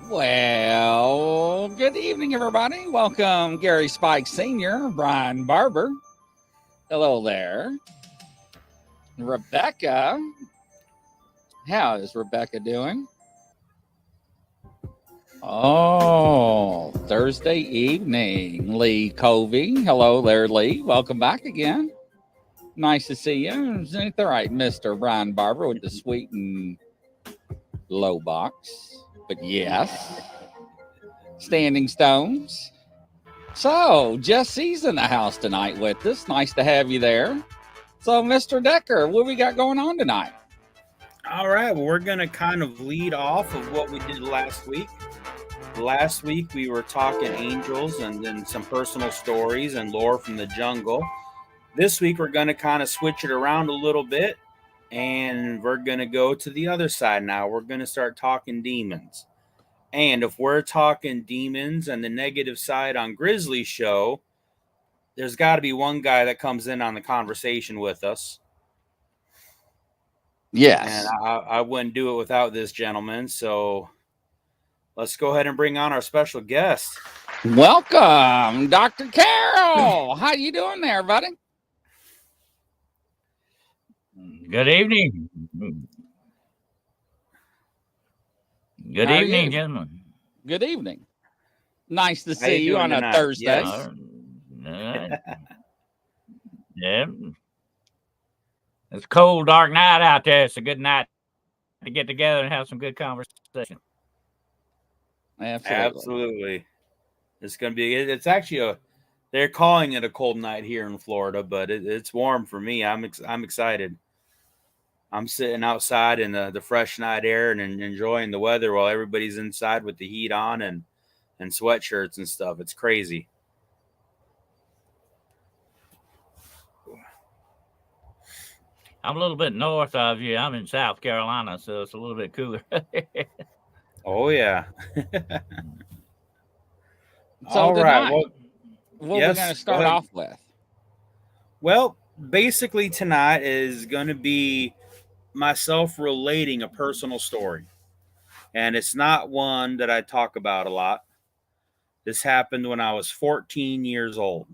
Well, good evening, everybody. Welcome, Gary Spike Sr., Brian Barber. Hello there. Rebecca. How is Rebecca doing? Oh, Thursday evening. Lee Covey. Hello there, Lee. Welcome back again. Nice to see you. Isn't it right, Mr. Brian Barber with the sweet and low box? But yes. Standing Stones. So, Jesse's in the house tonight with us. Nice to have you there. So, Mr. Decker, what we got going on tonight? All right, well, we're going to kind of lead off of what we did last week. Last week, we were talking angels and then some personal stories and lore from the jungle. This week, we're going to kind of switch it around a little bit, and we're going to go to the other side now. We're going to start talking demons. And if we're talking demons and the negative side on Grizzly's show, there's got to be one guy that comes in on the conversation with us. Yes. And I wouldn't do it without this gentleman. So let's go ahead and bring on our special guest. Welcome, Dr. Carroll. How you doing there, buddy? Good evening. Good evening, gentlemen. Good evening. Nice to see you on a Thursday. Yes. Yeah. It's a cold, dark night out there. It's a good night to get together and have some good conversation. Absolutely. It's going to be, it's actually they're calling it a cold night here in Florida, but it's warm for me. I'm excited. I'm sitting outside in the fresh night air and enjoying the weather while everybody's inside with the heat on and sweatshirts and stuff. It's crazy. I'm a little bit north of you. I'm in South Carolina, so it's a little bit cooler. Oh, yeah. So all right. Well, what are we going to start off with? Well, basically tonight is going to be myself relating a personal story. And it's not one that I talk about a lot. This happened when I was 14 years old.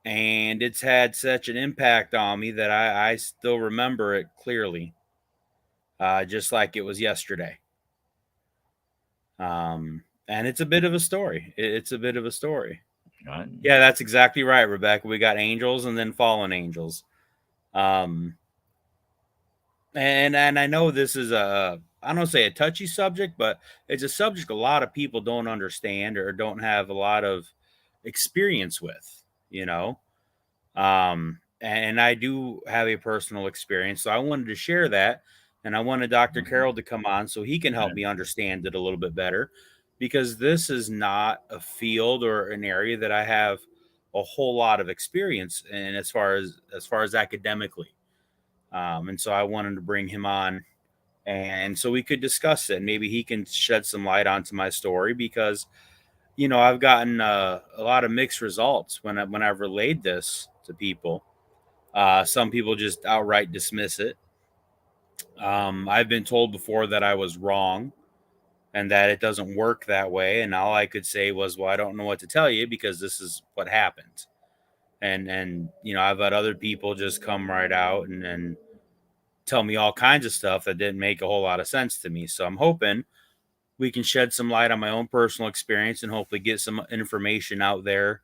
And it's had such an impact on me that I still remember it clearly, just like it was yesterday. And it's a bit of a story. It's a bit of a story. Right. Yeah, that's exactly right, Rebecca. We got angels and then fallen angels. And I know this is I don't say a touchy subject, but it's a subject a lot of people don't understand or don't have a lot of experience with, you know. And I do have a personal experience, so I wanted to share that, and I wanted Dr. Carroll to come on so he can help me understand it a little bit better, because this is not a field or an area that I have a whole lot of experience in as far as academically. And so I wanted to bring him on, and so we could discuss it. Maybe he can shed some light onto my story, because, you know, I've gotten a lot of mixed results when I've relayed this to people. Some people just outright dismiss it. I've been told before that I was wrong and that it doesn't work that way. And all I could say was, well, I don't know what to tell you because this is what happened. And you know, I've had other people just come right out and tell me all kinds of stuff that didn't make a whole lot of sense to me. So I'm hoping we can shed some light on my own personal experience and hopefully get some information out there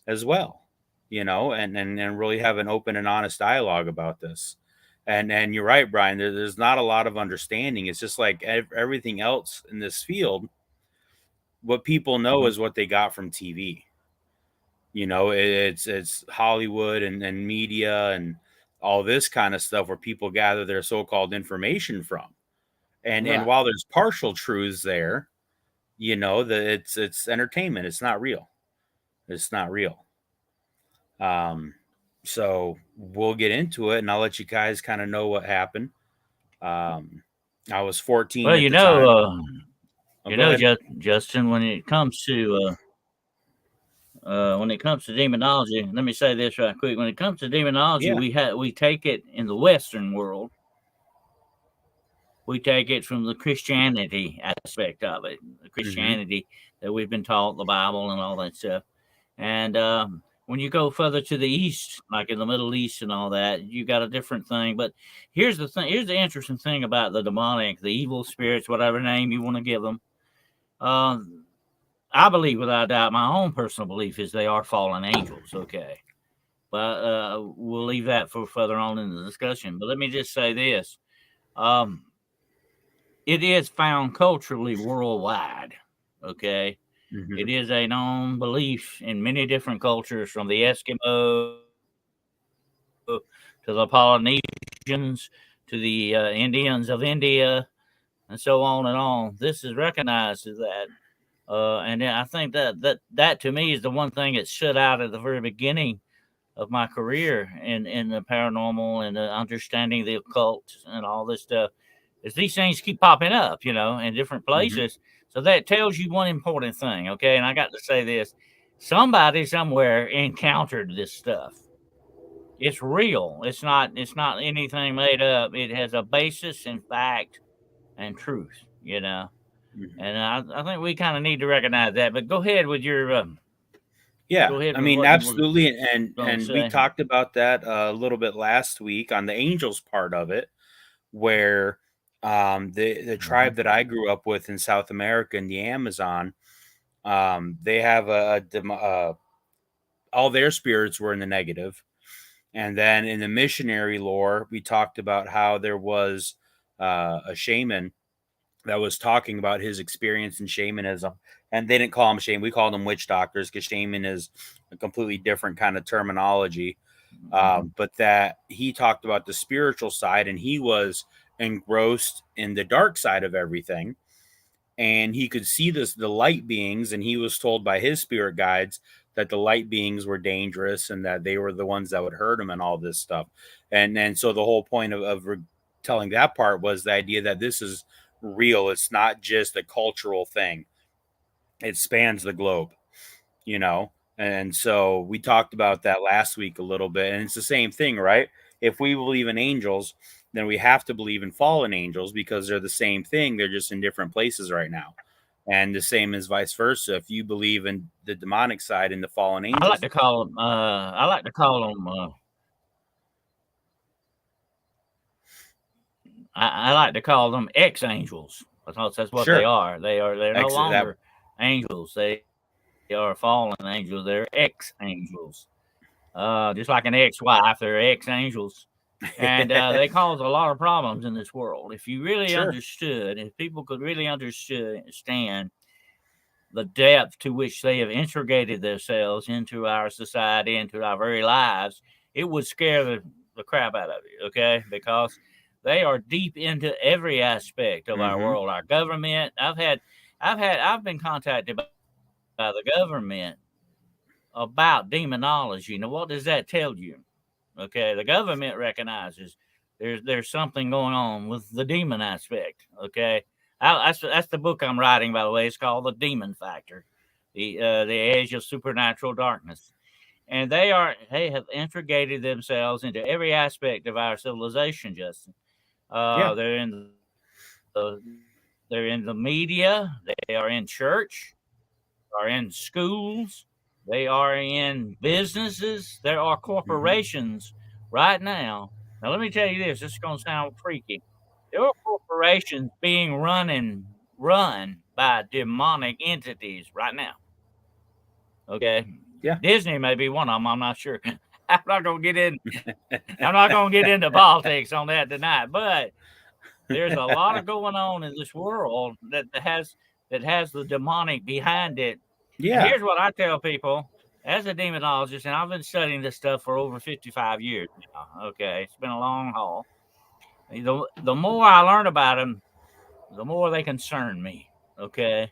as well, you know, and really have an open and honest dialogue about this. And you're right, Brian, there's not a lot of understanding. It's just like everything else in this field. What people know is what they got from TV. You know, it's Hollywood and media and all this kind of stuff where people gather their so-called information from. And while there's partial truths there, you know, that it's entertainment. It's not real. It's not real. So we'll get into it, and I'll let you guys kind of know what happened. I was 14. Well, you know, Justin, when it comes to demonology, let me say this right quick. When it comes to demonology, we take it in the Western world. we take it from the Christianity aspect of it, the Christianity that we've been taught, the Bible and all that stuff. And when you go further to the east, like in the Middle East and all that, you got a different thing. But here's the thing. Here's the interesting thing about the demonic, the evil spirits, whatever name you want to give them. I believe, without a doubt, my own personal belief is they are fallen angels. Okay. But we'll leave that for further on in the discussion. But let me just say this. It is found culturally worldwide. Okay. It is a known belief in many different cultures, from the Eskimo to the Polynesians to the Indians of India, and so on and on. This is recognized as that. And I think that to me is the one thing that stood out at the very beginning of my career in the paranormal and understanding the occult and all this stuff, is these things keep popping up, in different places. So that tells you one important thing, okay? And I got to say this. Somebody somewhere encountered this stuff. It's real. It's not anything made up. It has a basis in fact and truth, And I think we kind of need to recognize that. But go ahead with your Yeah, go ahead I with mean, what you were absolutely. And gonna we say. talked about that a little bit last week on the angels part of it, where the tribe that I grew up with in South America in the Amazon, they have all their spirits were in the negative. And then in the missionary lore, we talked about how there was a shaman that was talking about his experience in shamanism. And they didn't call them shaman. We called them witch doctors, because shaman is a completely different kind of terminology. But that he talked about the spiritual side, and he was engrossed in the dark side of everything. And he could see the light beings, and he was told by his spirit guides that the light beings were dangerous and that they were the ones that would hurt him and all this stuff. And so the whole point of telling that part was the idea that this is real. It's not just a cultural thing. It spans the globe, And so we talked about that last week a little bit. And it's the same thing, right? If we believe in angels, then we have to believe in fallen angels, because they're the same thing. They're just in different places right now. And the same is vice versa. If you believe in the demonic side and the fallen angels, I like to call them. I like to call them ex-angels, because that's what they are. They're no longer angels. They are fallen angels. They're ex-angels. Just like an ex-wife, they're ex-angels. And they cause a lot of problems in this world. If you really understood, if people could really understand the depth to which they have integrated themselves into our society, into our very lives, it would scare the crap out of you, okay? Because they are deep into every aspect of our world, our government. I've been contacted by the government about demonology. Now, what does that tell you? Okay, the government recognizes there's something going on with the demon aspect. Okay, that's the book I'm writing, by the way. It's called The Demon Factor, the Age of Supernatural Darkness, and they have integrated themselves into every aspect of our civilization, Justin. They're in the media. They are in church. They are in schools. They are in businesses. There are corporations right now. Now, let me tell you this. This is going to sound freaky. There are corporations being run by demonic entities right now. Okay. Yeah. Disney may be one of them. I'm not sure. I'm not going to get into politics on that tonight. But there's a lot of going on in this world that has the demonic behind it. Yeah. And here's what I tell people as a demonologist, and I've been studying this stuff for over 55 years now. Okay, it's been a long haul. The more I learn about them, the more they concern me. Okay,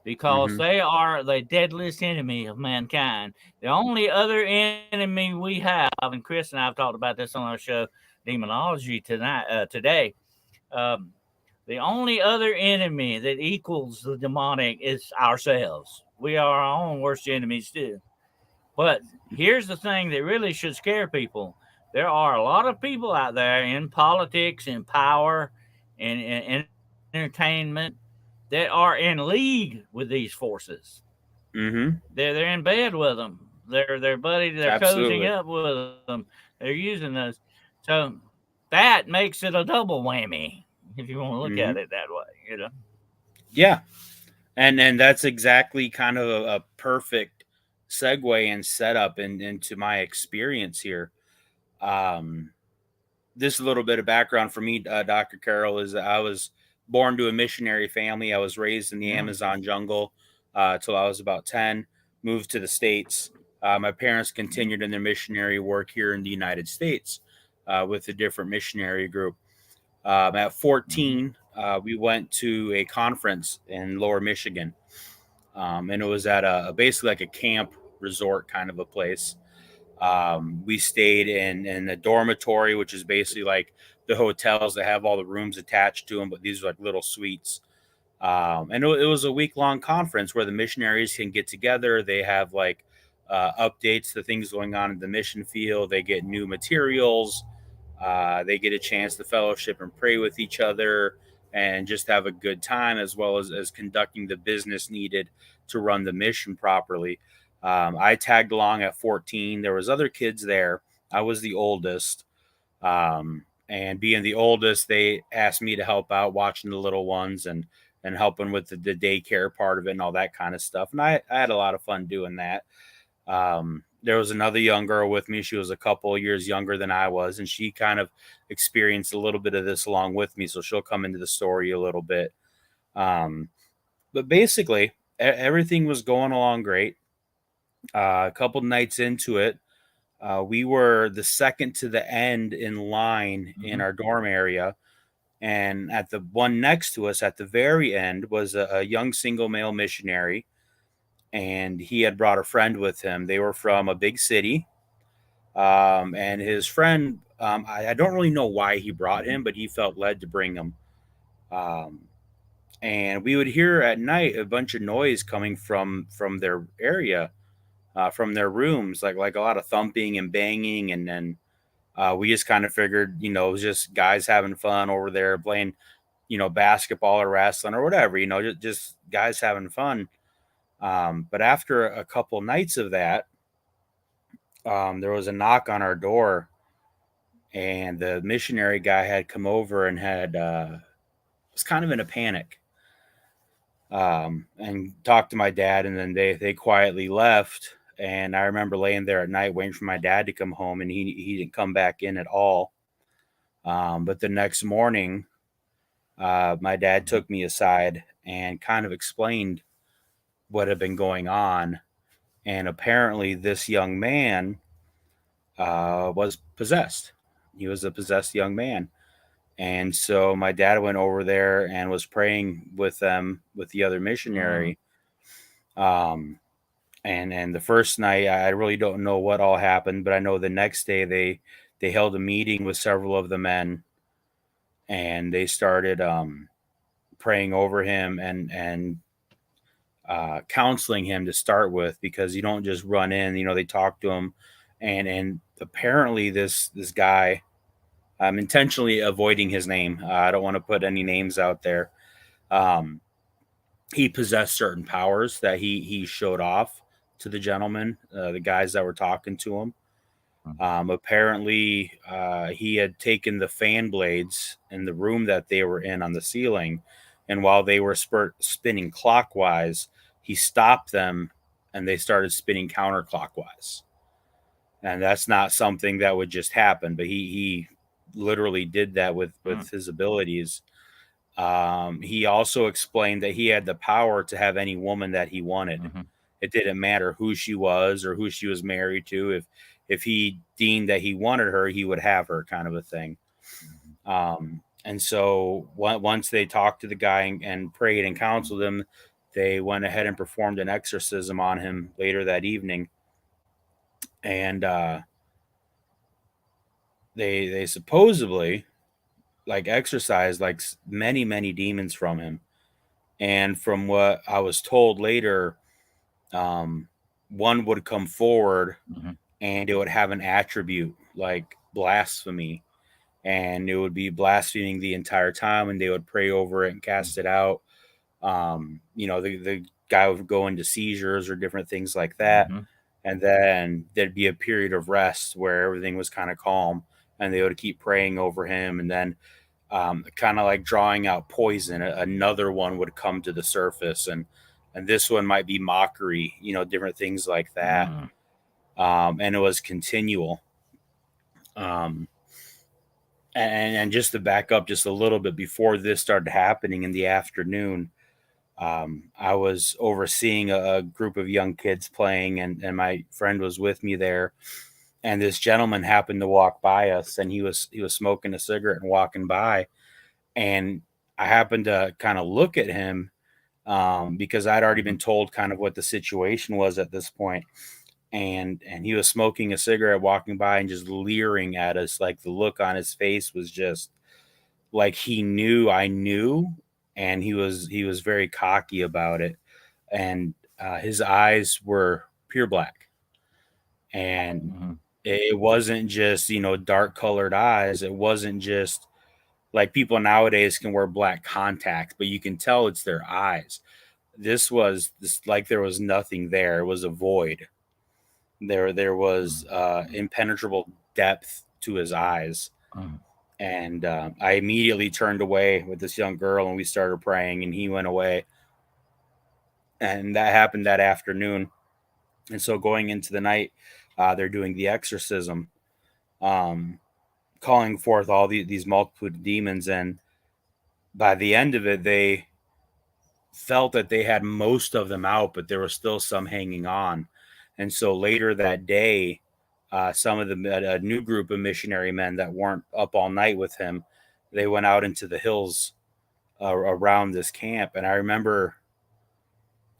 because they are the deadliest enemy of mankind. The only other enemy we have, and Chris and I have talked about this on our show, Demonology today. The only other enemy that equals the demonic is ourselves. We are our own worst enemies too. But here's the thing that really should scare people. There are a lot of people out there in politics, in power, and entertainment that are in league with these forces. Mm-hmm. They're in bed with them. They're buddy. They're cozying up with them. They're using those. So that makes it a double whammy if you want to look at it that way. Yeah, and that's exactly kind of a perfect segue and setup into my experience here. This little bit of background for me, Dr. Carroll, is that I was born to a missionary family. I was raised in the Amazon jungle till I was about 10, moved to the States. My parents continued in their missionary work here in the United States with a different missionary group. At 14, we went to a conference in Lower Michigan, and it was at basically like a camp resort kind of a place. We stayed in a dormitory, which is basically like the hotels that have all the rooms attached to them, but these are like little suites. And it was a week-long conference where the missionaries can get together. They have like updates to things going on in the mission field. They get new materials. They get a chance to fellowship and pray with each other and just have a good time, as well as conducting the business needed to run the mission properly. I tagged along at 14. There was other kids there. I was the oldest. And being the oldest, they asked me to help out watching the little ones and helping with the daycare part of it and all that kind of stuff. And I had a lot of fun doing that. There was another young girl with me. She was a couple of years younger than I was, and she kind of experienced a little bit of this along with me. So she'll come into the story a little bit. But basically, everything was going along great. A couple nights into it, we were the second to the end in line in our dorm area. And at the one next to us at the very end was a young single male missionary. And he had brought a friend with him. They were from a big city. And his friend, I don't really know why he brought him, but he felt led to bring him. And we would hear at night a bunch of noise coming from their area, from their rooms, like a lot of thumping and banging. And then we just kind of figured, it was just guys having fun over there playing, basketball or wrestling or whatever, just guys having fun. But after a couple nights of that, there was a knock on our door, and the missionary guy had come over and was kind of in a panic, and talked to my dad, and then they quietly left. And I remember laying there at night waiting for my dad to come home, and he didn't come back in at all. But the next morning, my dad took me aside and kind of explained what had been going on. And apparently this young man was possessed. He was a possessed young man. And so my dad went over there and was praying with them, with the other missionary. And the first night, I really don't know what all happened, but I know the next day they held a meeting with several of the men, and they started praying over him and counseling him to start with, because you don't just run in. They talk to him, and apparently this guy, I'm intentionally avoiding his name. I don't want to put any names out there. He possessed certain powers that he showed off to the gentlemen, the guys that were talking to him. Apparently, he had taken the fan blades in the room that they were in on the ceiling, and while they were spinning clockwise, he stopped them, and they started spinning counterclockwise. And that's not something that would just happen, but he literally did that with his abilities. He also explained that he had the power to have any woman that he wanted. It didn't matter who she was or who she was married to. If he deemed that he wanted her, he would have her, kind of a thing. And so once they talked to the guy and prayed and counseled him, they went ahead and performed an exorcism on him later that evening. And they supposedly exorcised many demons from him. And from what I was told later, one would come forward and it would have an attribute like blasphemy. and it would be blaspheming the entire time, and they would pray over it and cast it out. The guy would go into seizures or different things like that. Mm-hmm. And then there'd be a period of rest where everything was kind of calm, and they would keep praying over him. And then kind of like drawing out poison, another one would come to the surface, and this one might be mockery, different things like that. And it was continual. And just to back up just a little bit, before this started happening in the afternoon, I was overseeing a group of young kids playing, and my friend was with me there. And this gentleman happened to walk by us, and he was smoking a cigarette and walking by. And I happened to kind of look at him because I'd already been told kind of what the situation was at this point. And he was smoking a cigarette, walking by, and just leering at us. Like, the look on his face was just like he knew I knew, and he was very cocky about it. And his eyes were pure black, and it wasn't just dark colored eyes. It wasn't just like people nowadays can wear black contacts, but you can tell it's their eyes. This was like there was nothing there. It was a void. There was impenetrable depth to his eyes. And I immediately turned away with this young girl, and we started praying, and he went away. And that happened that afternoon. And so going into the night, they're doing the exorcism, calling forth all these multitude demons. And by the end of it, they felt that they had most of them out, but there was still some hanging on. And so later that day, some of a new group of missionary men that weren't up all night with him, they went out into the hills around this camp. And I remember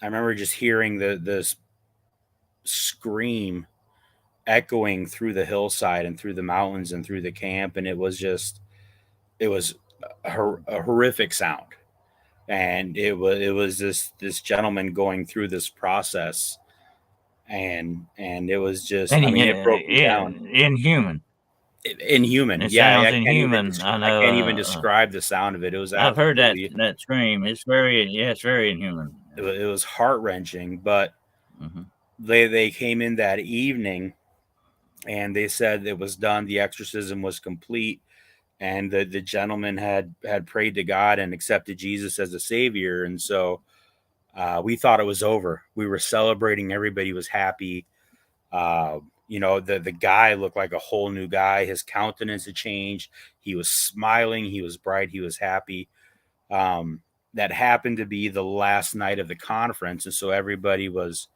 just hearing this scream echoing through the hillside and through the mountains and through the camp. And it was a horrific sound. And it was this gentleman going through this process. And it was just, it broke me down. Inhuman. It sounds inhuman. I can't even describe the sound of it. It was. I've heard that scream. It's very inhuman. It was heart wrenching. But they came in that evening, and they said it was done. The exorcism was complete, and the gentleman had prayed to God and accepted Jesus as a savior. And so we thought it was over. We were celebrating. Everybody was happy. The guy looked like a whole new guy. His countenance had changed. He was smiling. He was bright. He was happy. That happened to be the last night of the conference. And so everybody was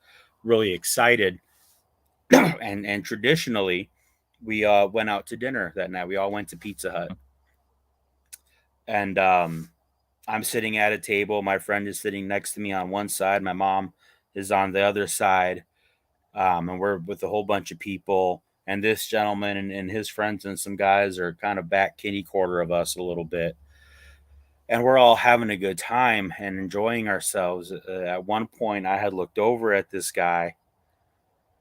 really excited. and traditionally, we went out to dinner that night. We all went to Pizza Hut. And I'm sitting at a table. My friend is sitting next to me on one side. My mom is on the other side. And we're with a whole bunch of people. And this gentleman and his friends and some guys are kind of back kitty corner of us a little bit. And we're all having a good time and enjoying ourselves. At one point, I had looked over at this guy,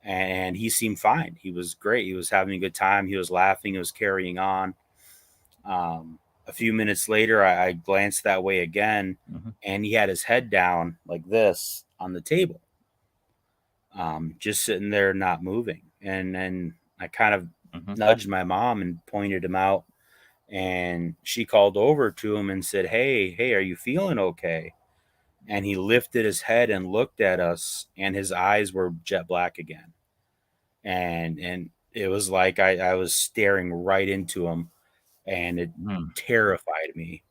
and he seemed fine. He was great. He was having a good time. He was laughing. He was carrying on. A few minutes later, I glanced that way again, and he had his head down like this on the table, just sitting there, not moving. And then I kind of nudged my mom and pointed him out, and she called over to him and said, hey, are you feeling okay? And he lifted his head and looked at us, and his eyes were jet black again. And it was like I was staring right into him. And it terrified me.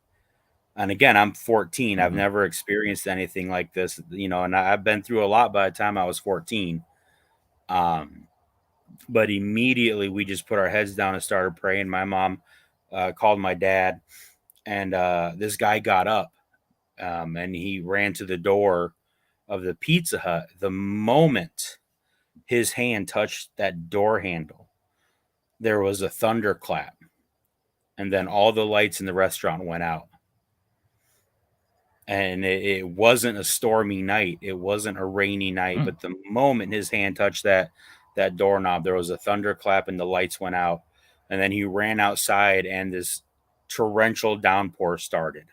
And again, I'm 14. I've never experienced anything like this, and I've been through a lot by the time I was 14. But immediately we just put our heads down and started praying. My mom called my dad, and this guy got up, and he ran to the door of the Pizza Hut. The moment his hand touched that door handle, there was a thunderclap. And then all the lights in the restaurant went out. And it wasn't a stormy night. It wasn't a rainy night. But the moment his hand touched that doorknob, there was a thunderclap and the lights went out. And then he ran outside, and this torrential downpour started.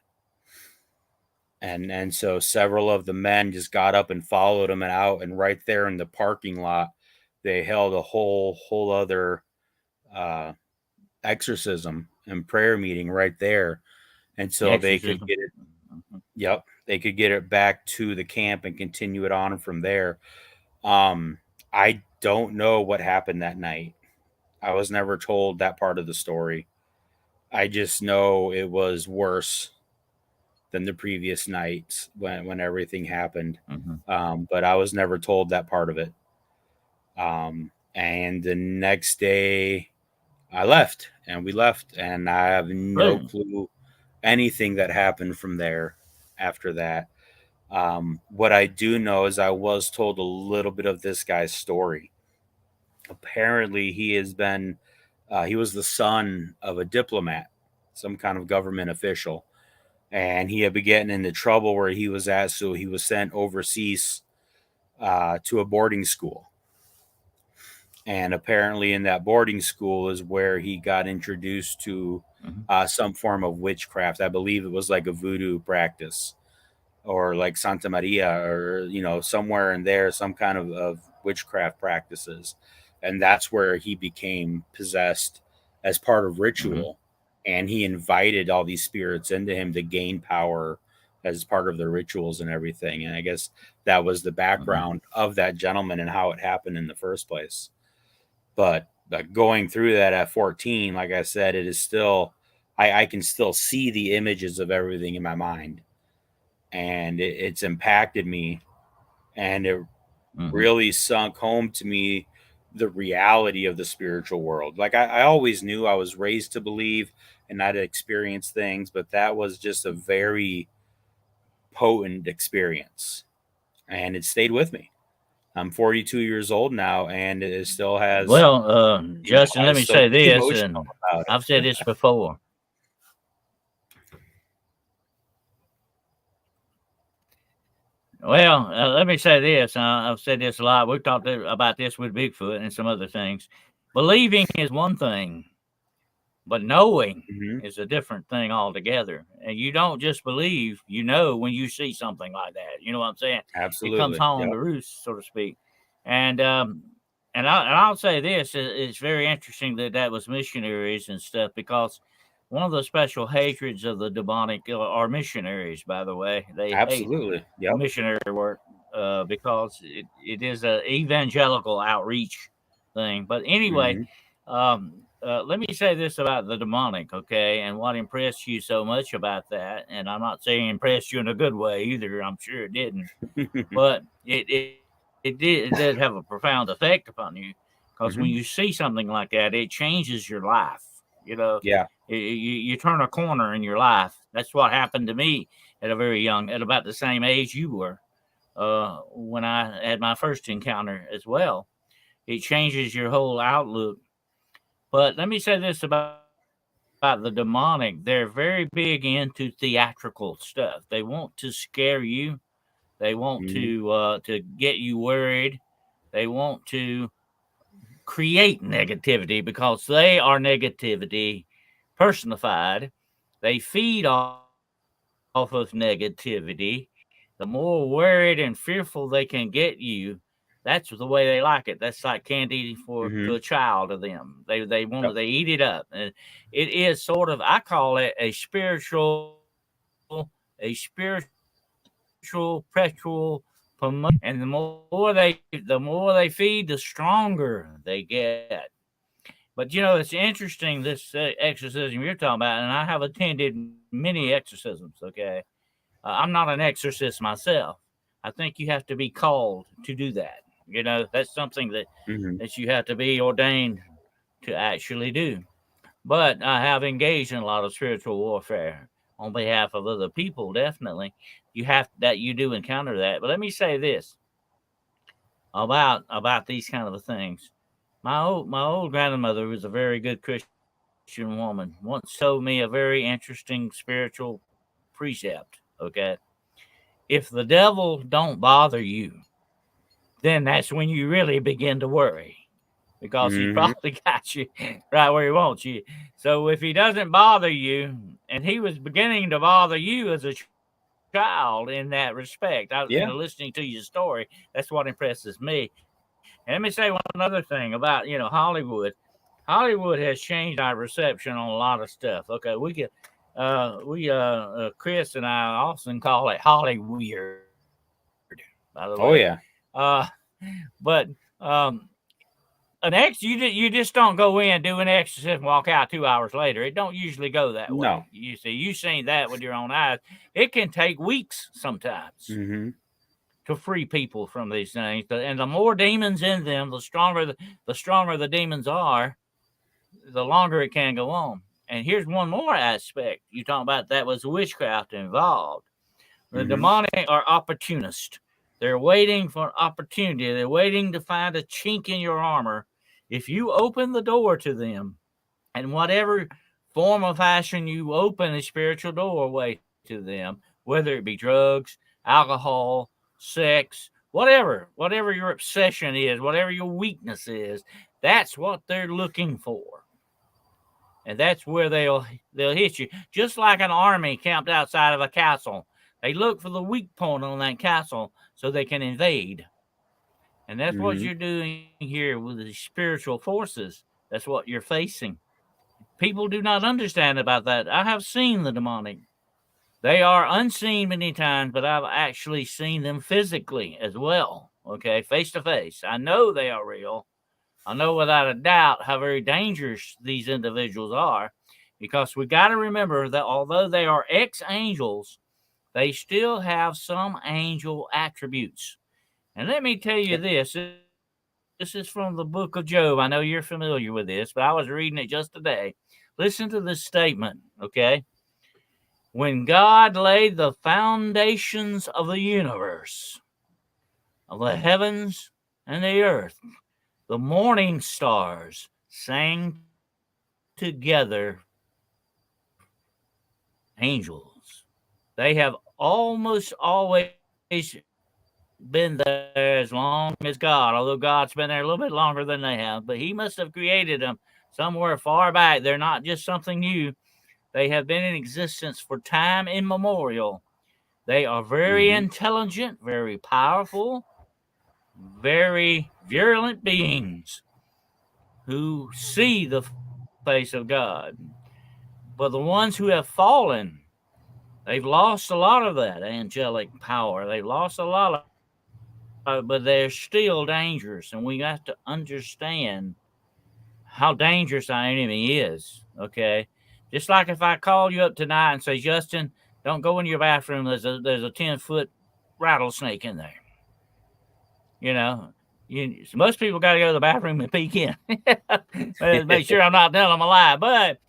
And so several of the men just got up and followed him and out. And right there in the parking lot, they held a whole other exorcism and prayer meeting right there. And so they could get it. Yep. They could get it back to the camp and continue it on from there. I don't know what happened that night. I was never told that part of the story. I just know it was worse than the previous nights when everything happened. But I was never told that part of it. And the next day I left, and we left, and I have no clue anything that happened from there after that. What I do know is I was told a little bit of this guy's story. Apparently he was the son of a diplomat, some kind of government official, and he had been getting into trouble where he was at, so he was sent overseas to a boarding school. And apparently in that boarding school is where he got introduced to some form of witchcraft. I believe it was like a voodoo practice, or like Santa Maria, or, somewhere in there, some kind of witchcraft practices. And that's where he became possessed as part of ritual. And he invited all these spirits into him to gain power as part of the rituals and everything. And I guess that was the background of that gentleman and how it happened in the first place. But going through that at 14, like I said, it is still, I can still see the images of everything in my mind. And it's impacted me. And it really sunk home to me the reality of the spiritual world. Like I always knew, I was raised to believe and I'd experienced things, but that was just a very potent experience. And it stayed with me. I'm 42 years old now, and it still has. Well, Justin, let me say this, and I've said this before. Well, let me say this. I've said this a lot. We've talked about this with Bigfoot and some other things. Believing is one thing, but knowing is a different thing altogether. And you don't just believe, when you see something like that. You know what I'm saying? Absolutely. It comes home to roost, so to speak. And I'll say this, it's very interesting that was missionaries and stuff, because one of the special hatreds of the demonic are missionaries, by the way. They hate missionary work because it is an evangelical outreach thing. But anyway, let me say this about the demonic, okay, and what impressed you so much about that. And I'm not saying impressed you in a good way either. I'm sure it didn't. But it did have a profound effect upon you, because when you see something like that, it changes your life. You turn a corner in your life. That's what happened to me at about the same age you were, when I had my first encounter as well. It changes your whole outlook. But let me say this about the demonic. They're very big into theatrical stuff. They want to scare you. They want to get you worried. They want to create negativity, because they are negativity personified. They feed off of negativity. The more worried and fearful they can get you, that's the way they like it. That's like candy to a child to them. They want they eat it up. And it is sort of, I call it a spiritual perpetual promotion. And the more they feed, the stronger they get. But it's interesting, this exorcism you're talking about, and I have attended many exorcisms. Okay, I'm not an exorcist myself. I think you have to be called to do that. That's something that that you have to be ordained to actually do. But I have engaged in a lot of spiritual warfare on behalf of other people. Definitely, you do encounter that. But let me say this about these kind of things. My old grandmother was a very good Christian woman. Once told me a very interesting spiritual precept. Okay, if the devil don't bother you, then that's when you really begin to worry. because he probably got you right where he wants you. So if he doesn't bother you, and he was beginning to bother you as a child in that respect, listening to your story, that's what impresses me. And let me say one other thing about, Hollywood. Hollywood has changed our reception on a lot of stuff. Okay, Chris and I often call it Hollyweird, by the way. Oh yeah. But you just don't go in, do an exorcism, and walk out 2 hours later. It don't usually go that way. No. You see, you've seen that with your own eyes. It can take weeks sometimes to free people from these things. And the more demons in them, the stronger the demons are, the longer it can go on. And here's one more aspect. You talk about that was witchcraft involved. The demonic are opportunists. They're waiting for an opportunity. They're waiting to find a chink in your armor. If you open the door to them, and whatever form of fashion you open a spiritual doorway to them, whether it be drugs, alcohol, sex, whatever your obsession is, whatever your weakness is, that's what they're looking for. And that's where they'll hit you. Just like an army camped outside of a castle. They look for the weak point on that castle so they can invade. And that's what you're doing here with the spiritual forces. That's what you're facing. People do not understand about that. I have seen the demonic. They are unseen many times, but I've actually seen them physically as well. Okay, face to face. I know they are real. I know without a doubt how very dangerous these individuals are, because we got to remember that although they are ex-angels, they still have some angel attributes. And let me tell you this. This is from the book of Job. I know you're familiar with this, but I was reading it just today. Listen to this statement, okay? When God laid the foundations of the universe, of the heavens and the earth, the morning stars sang together, angels. They have almost always been there as long as God, although God's been there a little bit longer than they have, but he must have created them somewhere far back. They're not just something new. They have been in existence for time immemorial. They are very intelligent, very powerful, very virulent beings who see the face of God. But the ones who have fallen, they've lost a lot of that angelic power. They've lost a lot of it, but they're still dangerous. And we have to understand how dangerous our enemy is, okay? Just like if I call you up tonight and say, Justin, don't go in your bathroom. There's a 10-foot rattlesnake in there. Most people got to go to the bathroom and peek in. Make sure I'm not telling them a lie. But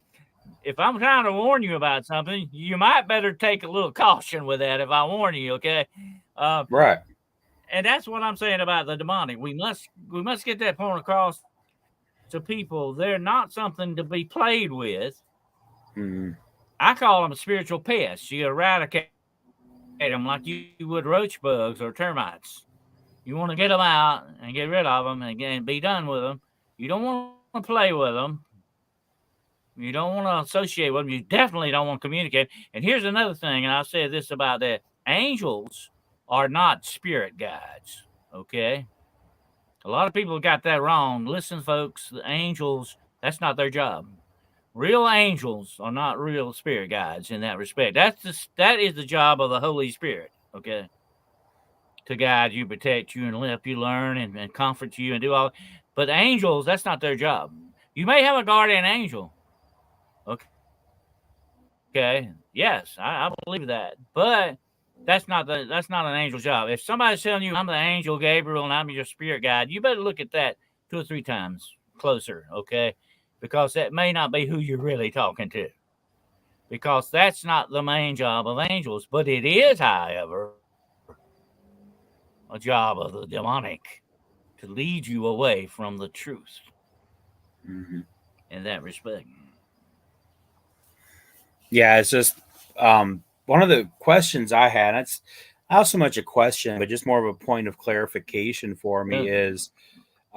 if I'm trying to warn you about something, you might better take a little caution with that if I warn you, okay? Right. And that's what I'm saying about the demonic. We must get that point across to people. They're not something to be played with. I call them spiritual pests. You eradicate them like you would roach bugs or termites. You want to get them out and get rid of them and be done with them. You don't want to play with them. You don't want to associate with them. You definitely don't want to communicate. And here's another thing, and I'll say this about that. Angels are not spirit guides, okay? A lot of people got that wrong. Listen, folks, the angels, that's not their job. Real angels are not real spirit guides in that respect. That is the job of the Holy Spirit, okay? To guide you, protect you, and help you learn and comfort you and do all. But angels, that's not their job. You may have a guardian angel. Okay. Yes, I believe that. But that's not an angel's job. If somebody's telling you I'm the angel Gabriel and I'm your spirit guide, you better look at that 2 or 3 times closer, okay? Because that may not be who you're really talking to. Because that's not the main job of angels. But it is, however, a job of the demonic to lead you away from the truth in that respect. Yeah, it's just one of the questions I had. Not so much a question, but just more of a point of clarification for me is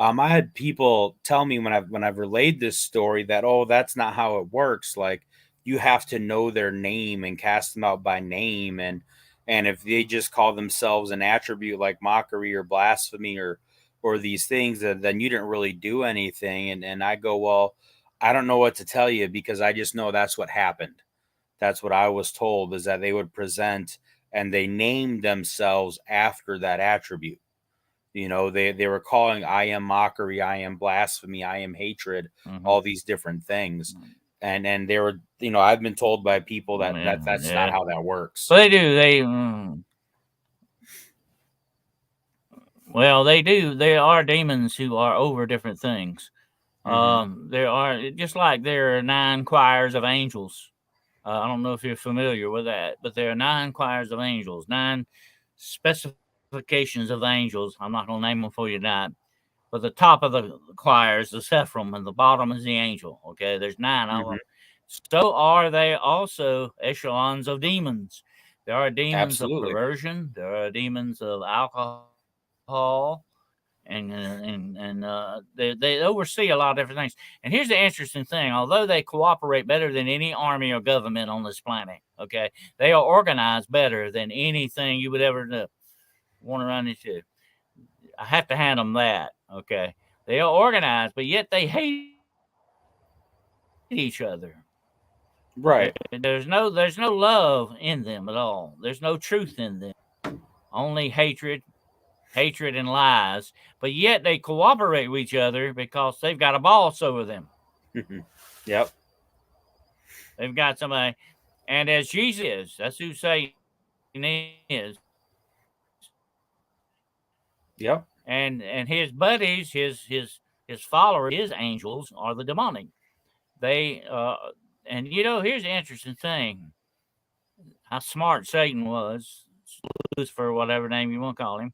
I had people tell me when I've relayed this story that, oh, that's not how it works. Like, you have to know their name and cast them out by name, and if they just call themselves an attribute like mockery or blasphemy or these things, then you didn't really do anything. And I go, well, I don't know what to tell you, because I just know that's what happened. That's what I was told, is that they would present and they named themselves after that attribute. You know, they were calling, I am mockery, I am blasphemy, I am hatred, all these different things. And they were, you know, I've been told by people that's not how that works. So they do. Well, they do. There are demons who are over different things. There are, just like there are 9 choirs of angels. I don't know if you're familiar with that, but there are 9 choirs of angels, 9 specifications of angels. I'm not going to name them for you tonight. But the top of the choir is the Sephrim, and the bottom is the angel. Okay, there's 9 of them. So are they also echelons of demons. There are demons of perversion. There are demons of alcohol, and they oversee a lot of different things. And here's the interesting thing: although they cooperate better than any army or government on this planet, okay, they are organized better than anything you would ever want to run into. I have to hand them that. Okay, they are organized, but yet they hate each other. Right. There's no love in them at all. There's no truth in them. Only hatred and lies. But yet they cooperate with each other because they've got a boss over them. Yep. They've got somebody, and as Jesus is, that's who Satan is. Yep. And his buddies, his followers, his angels are the demonic. They and you know, here's the interesting thing: how smart Satan was, Lucifer, whatever name you want to call him.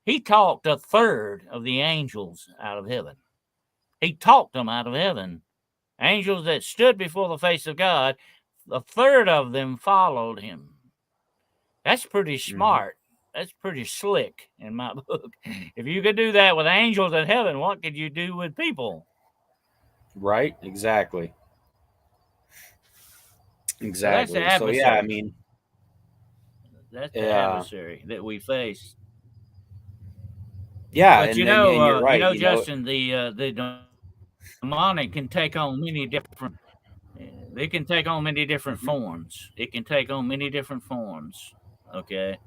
He talked 1/3 of the angels out of heaven. He talked them out of heaven. Angels that stood before the face of God, 1/3 of them followed him. That's pretty smart. That's pretty slick in my book. If you could do that with angels in heaven, what could you do with people? Right. Exactly. Exactly. So yeah, I mean, that's the adversary that we face. Yeah, but and you're right. You know, Justin, the demonic can take on many different. They can take on many different forms. It can take on many different forms. Okay,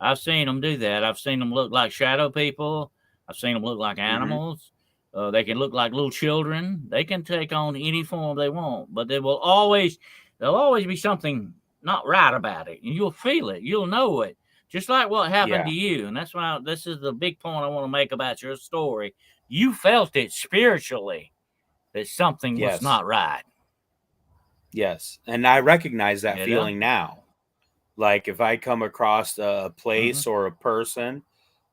I've seen them do that. I've seen them look like shadow people. I've seen them look like animals. They can look like little children. They can take on any form they want, but there'll always be something not right about it, and you'll feel it. You'll know it, just like what happened to you. And that's why this is the big point I want to make about your story. You felt it spiritually that something was not right. Yes, and I recognize that feeling now. Like, if I come across a place or a person,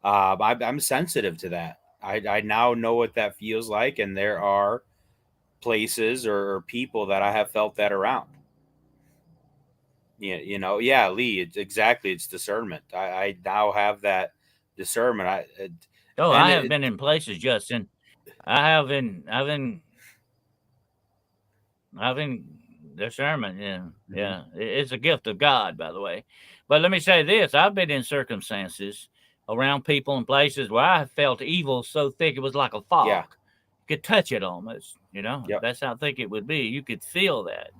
I'm sensitive to that. I now know what that feels like, and there are places or people that I have felt that around. Yeah, you know, yeah, Lee, it's discernment. I now have that discernment. I have been in places, Justin. I've been discernment. Yeah. It's a gift of God, by the way. But let me say this: I've been in circumstances around people and places where I felt evil so thick it was like a fog. Yeah. You could touch it almost. You know, that's how thick it would be. You could feel that.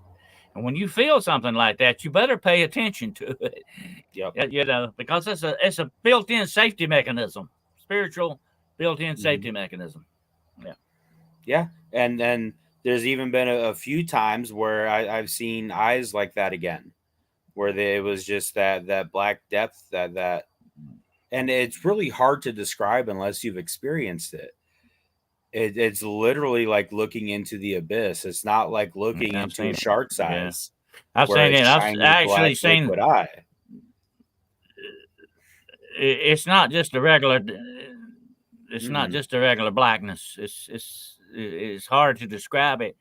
And when you feel something like that, you better pay attention to it. You know, because it's a built-in safety mechanism, spiritual built-in safety mechanism. Yeah. Yeah, and then there's even been a few times where I've seen eyes like that again, where it was just that black depth that, and it's really hard to describe unless you've experienced it. It's literally like looking into the abyss. It's not like looking into a shark's eyes. I've seen it. I've actually seen liquid eye. It's not just a regular. It's not just a regular blackness. It's hard to describe it,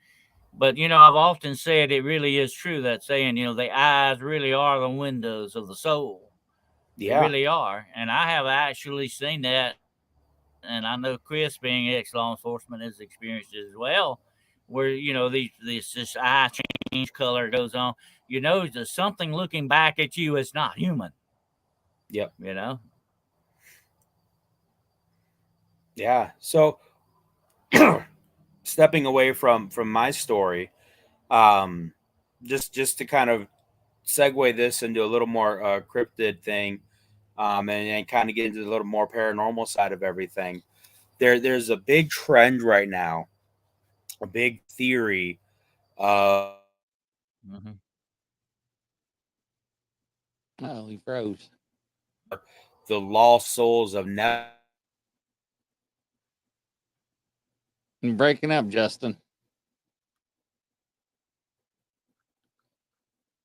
but you know, I've often said it really is true, that saying, you know, the eyes really are the windows of the soul. They really are, and I have actually seen that and I know Chris, being ex-law enforcement, has experienced it as well, where, you know, this eye change, color goes on. You know, there's something looking back at you is not human. Yep. You know? Yeah. So stepping away from my story, just to kind of segue this into a little more cryptid thing, and kind of get into a little more paranormal side of everything. There's a big trend right now, a big theory of Oh, he froze. The lost souls of You're breaking up, Justin.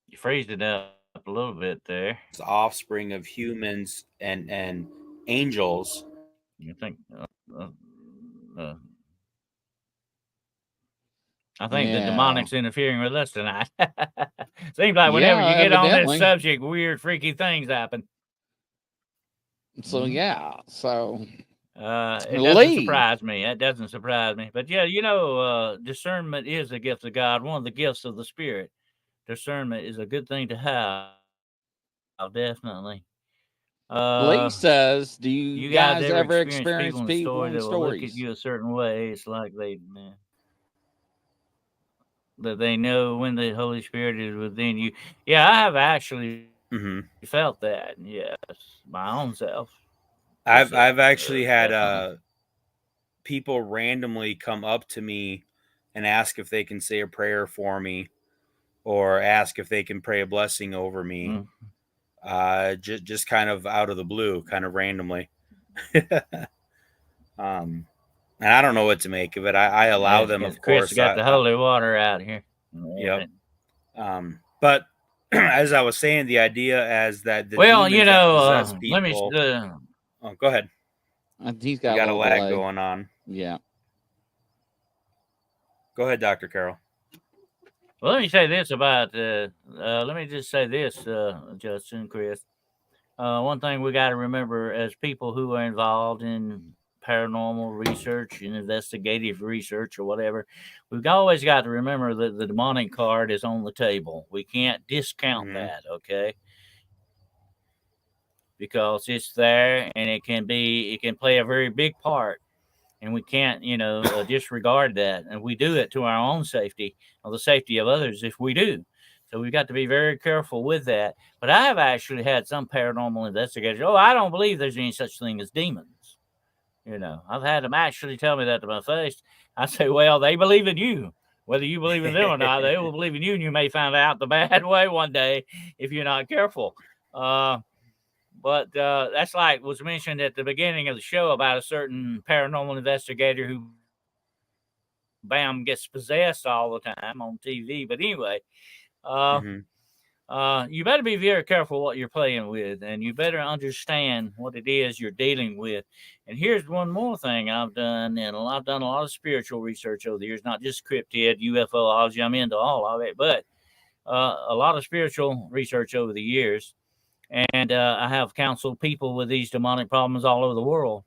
You phrased it up a little bit there. It's offspring of humans and angels. You think? I think the demonic's interfering with us tonight. Seems like whenever you get on this subject, weird, freaky things happen. So so it doesn't surprise me. It doesn't surprise me. But yeah, you know, discernment is a gift of God, one of the gifts of the Spirit. Discernment is a good thing to have. Definitely. Lee says, "Do you guys ever experience people in that will look at stories? you a certain way? It's like that they know when the Holy Spirit is within you." Yeah, I have actually felt that. Yes, my own self. I've actually had people randomly come up to me and ask if they can say a prayer for me, or ask if they can pray a blessing over me. Just kind of out of the blue, kind of randomly. And I don't know what to make of it. I allow them, of course. Chris got the holy water out here. Yep. But as I was saying, the idea as that. You know, people, go ahead. He's got a lag going on. Yeah. Go ahead, Dr. Carroll. Well, let me say this about. Let me just say this, Justin, Chris. One thing we got to remember as people who are involved in paranormal research and investigative research or whatever, we've always got to remember that the demonic card is on the table. We can't discount that, okay? Because it's there and it can play a very big part, and we can't, disregard that. And we do it to our own safety or the safety of others if we do. So we've got to be very careful with that. But I have actually had some paranormal investigators, I don't believe there's any such thing as demons. I've had them actually tell me that to my face. I say, well, they believe in you. Whether you believe in them or not, they will believe in you, and you may find out the bad way one day if you're not careful. But that's like was mentioned at the beginning of the show about a certain paranormal investigator who, gets possessed all the time on TV. But anyway, you better be very careful what you're playing with, and you better understand what it is you're dealing with. And here's one more thing I've done, and I've done a lot of spiritual research over the years, not just cryptid, UFOlogy. I'm into all of it, but a lot of spiritual research over the years. And I have counseled people with these demonic problems all over the world.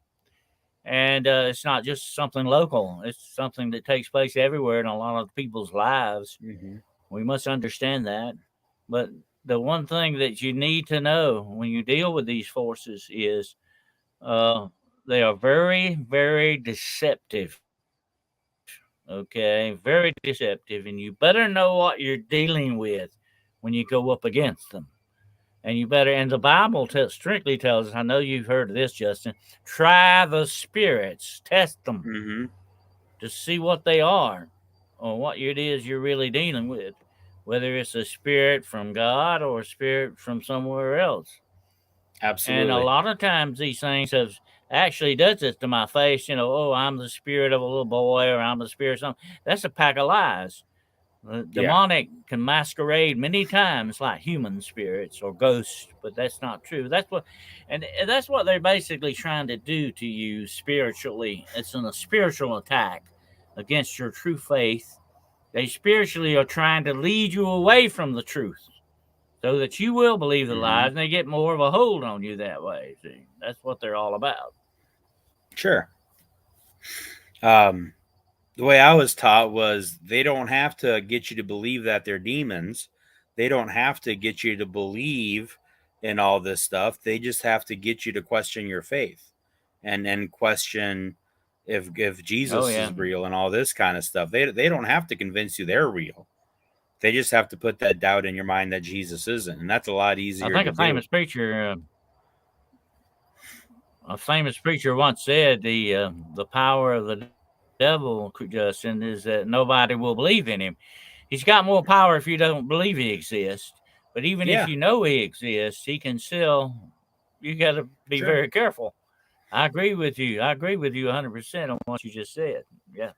And it's not just something local. It's something that takes place everywhere in a lot of people's lives. We must understand that. But the one thing that you need to know when you deal with these forces is they are very, very deceptive. Okay? Very deceptive. And you better know what you're dealing with when you go up against them. And you better, and the Bible strictly tells us, I know you've heard of this, Justin, try the spirits, test them to see what they are or what it is you're really dealing with, whether it's a spirit from God or a spirit from somewhere else. Absolutely. And a lot of times these things have actually does this to my face, I'm the spirit of a little boy, or I'm the spirit of something. That's a pack of lies. The demonic can masquerade many times like human spirits or ghosts, but that's not true. That's what they're basically trying to do to you spiritually. It's a spiritual attack against your true faith. They spiritually are trying to lead you away from the truth so that you will believe the lies, and they get more of a hold on you that way. See, that's what they're all about. Sure. The way I was taught was they don't have to get you to believe that they're demons. They don't have to get you to believe in all this stuff. They just have to get you to question your faith and question if Jesus is real and all this kind of stuff. They don't have to convince you they're real. They just have to put that doubt in your mind that Jesus isn't, and that's a lot easier. I think a famous preacher once said the power of the devil, Justin, is that nobody will believe in him. He's got more power if you don't believe he exists. But even if you know he exists, he can still. You got to be very careful. I agree with you. I agree with you 100% on what you just said. Yeah.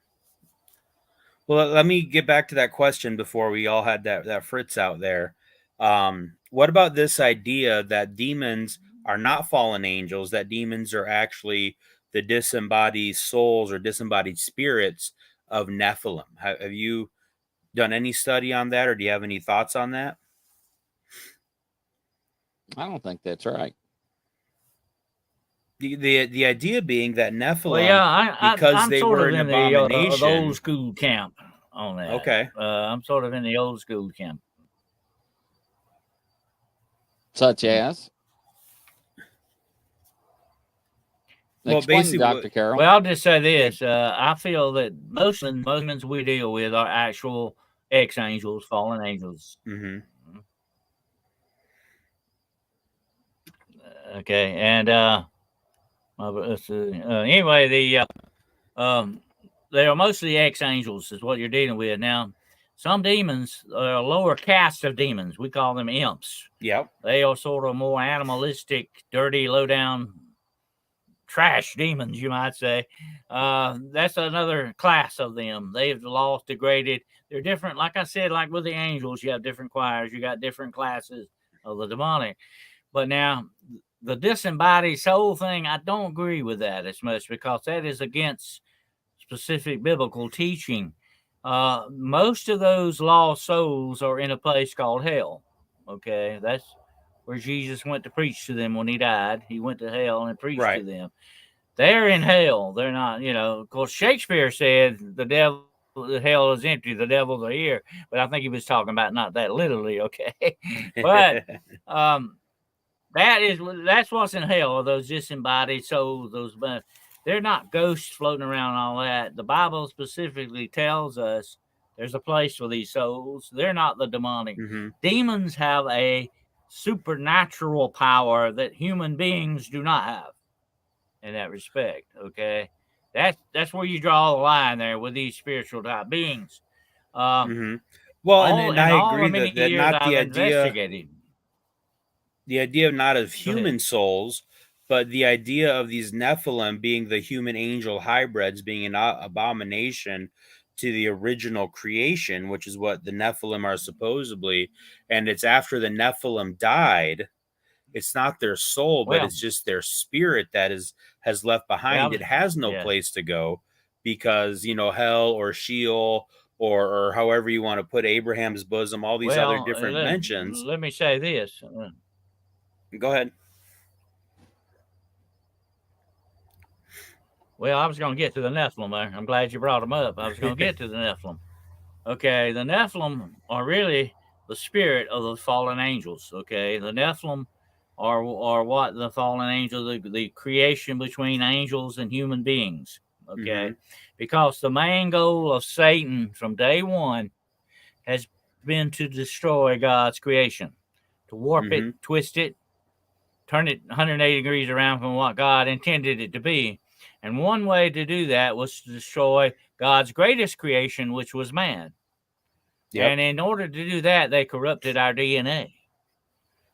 Well, let me get back to that question before we all had that Fritz out there. What about this idea that demons are not fallen angels, that demons are actually the disembodied souls or disembodied spirits of Nephilim? Have you done any study on that, or do you have any thoughts on that? I don't think that's right. The idea being that Nephilim, well, yeah, because I'm they sort were of an in abomination, the old school camp on that. Okay. I'm sort of in the old school camp. Such as? Well, explain, basically, Dr. Carroll. Well, I'll just say this. I feel that most demons we deal with are actual ex-angels, fallen angels. Mm-hmm. Okay, and anyway, they are mostly ex-angels is what you're dealing with. Now, some demons are a lower caste of demons. We call them imps. Yep. They are sort of more animalistic, dirty, low-down, trash demons, you might say. That's another class of them. They've lost, degraded. They're different. Like I said, like with the angels, you have different choirs. You got different classes of the demonic. But now, the disembodied soul thing, I don't agree with that as much because that is against specific biblical teaching. Most of those lost souls are in a place called hell. Okay, that's where Jesus went to preach to them when he died. He went to hell and preached to them. They're in hell. They're not, of course, Shakespeare said the hell is empty, the devils are here. But I think he was talking about not that literally, okay? But that's what's in hell, those disembodied souls, they're not ghosts floating around and all that. The Bible specifically tells us there's a place for these souls. They're not the demonic. Mm-hmm. Demons have a supernatural power that human beings do not have in that respect. Okay. That's where you draw the line there with these spiritual type beings. Mm-hmm. Well, and I agree that not the idea. The idea not of human souls, but the idea of these Nephilim being the human angel hybrids, being an abomination to the original creation, which is what the Nephilim are supposedly. And it's after the Nephilim died. It's not their soul, but it's just their spirit that has left behind. It has no place to go because, hell or Sheol or however you want to put Abraham's bosom, all these other different mentions. Let me say this. Go ahead. Well, I was going to get to the Nephilim there. I'm glad you brought them up. I was going to get to the Nephilim. Okay, the Nephilim are really the spirit of the fallen angels. Okay, the Nephilim are what the fallen angels, the creation between angels and human beings. Okay, because the main goal of Satan from day one has been to destroy God's creation, to warp it, twist it, turn it 180 degrees around from what God intended it to be. And one way to do that was to destroy God's greatest creation, which was man. Yep. And in order to do that, they corrupted our DNA.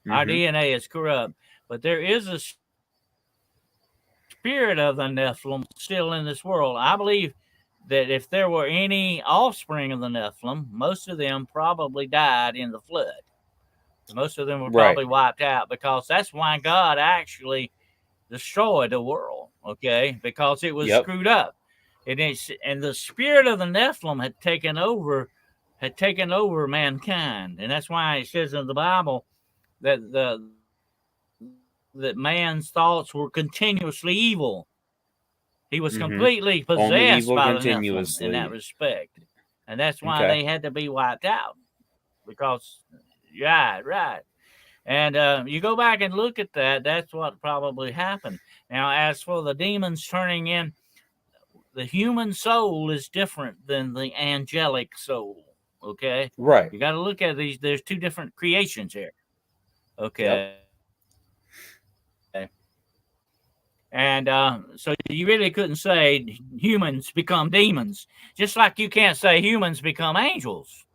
Our DNA is corrupt. But there is a spirit of the Nephilim still in this world. I believe that if there were any offspring of the Nephilim, most of them probably died in the flood. Most of them were probably wiped out because that's why God actually destroyed the world, okay? Because it was screwed up. And the spirit of the Nephilim had taken over mankind. And that's why it says in the Bible that that man's thoughts were continuously evil. He was completely possessed by the Nephilim in that respect. And that's why they had to be wiped out. Because, right. And you go back and look at that, that's what probably happened. Now, as for the demons turning in, the human soul is different than the angelic soul. Okay? Right. You got to look at these. There's two different creations here. Okay. Yep. And so you really couldn't say humans become demons, just like you can't say humans become angels.